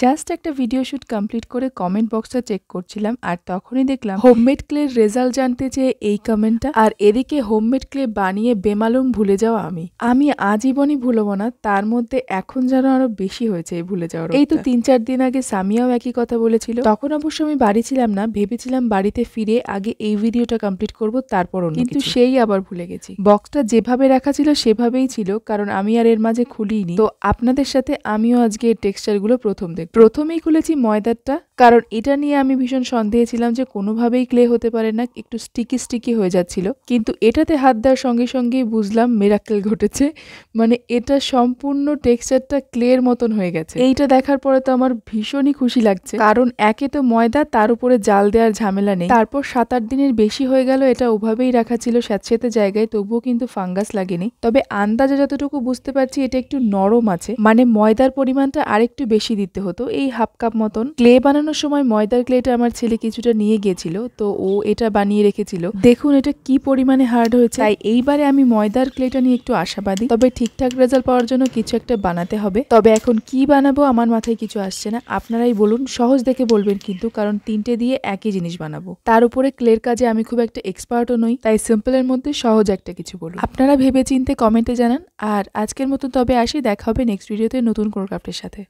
Just একটা video shoot complete করে comment বক্সটা চেক করছিলাম আর তখনই দেখলাম হোমমেড ক্লের রেজাল্ট জানতে চেয়ে এই কমেন্টটা, আর এদিকে হোমমেড ক্লে বানিয়ে বেমালুম ভুলে যাওয়া আমি আজীবনই ভুলবো না, তার মধ্যে এখন যেন আরো বেশি হয়েছে এই ভুলে যাওয়ার। এই তো 3-4 দিন আগে সামিয়াও একই কথা বলেছিল, তখন অবশ্য আমি বাড়ি ছিলাম না, ভেবেছিলাম বাড়িতে ফিরে আগে এই ভিডিওটা কমপ্লিট করব তারপর অন্য কিছু, কিন্তু সেই আবার ভুলে গেছি। বক্সটা যেভাবে রাখা ছিল সেভাবেই ছিল, কারণ আমি আর এর মাঝে খুলিনি। তো আপনাদের সাথে আমিও আজকে এর টেক্সচারগুলো প্রথমেই খুলেছি ময়দারটা, কারণ এটা নিয়ে আমি ভীষণ সন্দেহে ছিলাম যে কোনোভাবেই ক্লে হতে পারে না, একটু স্টিকি হয়ে যাচ্ছিল, কিন্তু এটাতে হাত দেওয়ার সঙ্গে সঙ্গেই বুঝলাম মিরাক্কেল ঘটেছে। মানে এটা সম্পূর্ণ টেক্সচারটা ক্লের মতন হয়ে গেছে। এইটা দেখার পরে তো আমার ভীষণই খুশি লাগছে, কারণ একে তো ময়দা, তার উপরে জাল দেওয়ার ঝামেলা নেই। তারপর 7-8 দিনের বেশি হয়ে গেল এটা ওভাবেই রাখা ছিল স্যাঁতসেঁতে জায়গায়, তবুও কিন্তু ফাঙ্গাস লাগেনি। তবে আন্দাজে যতটুকু বুঝতে পারছি এটা একটু নরম আছে, মানে ময়দার পরিমাণটা আরেকটু বেশি দিতে হতো, এই হাফ কাপ মতন। ক্লে বানানোর সময় ময়দার ক্লেটা আমার ছেলে কিছুটা নিয়ে গিয়েছিল, তো ও এটা বানিয়ে রেখেছিল। দেখুন এটা কি পরিমাণে হার্ড হয়েছে, তাই এইবারে আমি ময়দার ক্লেটা নিয়ে একটু আশাবাদী। তবে ঠিকঠাক রেজাল্ট পাওয়ার জন্য কিছু একটা বানাতে হবে। তবে এখন কি বানাবো আমার মাথায় কিছু আসছে না, আপনারাই বলুন, সহজ দেখে বলবেন কিন্তু, কারণ 3টে দিয়ে একই জিনিস বানাবো। তার উপরে ক্লের কাজে আমি খুব একটা এক্সপার্টও নই, তাই সিম্পলের মধ্যে সহজ একটা কিছু বলুন। আপনারা ভেবে চিন্তে কমেন্টে জানান। আর আজকের মতো তবে আসি, দেখা হবে নেক্সট ভিডিওতে নতুন কোনো ক্রাফটের সাথে।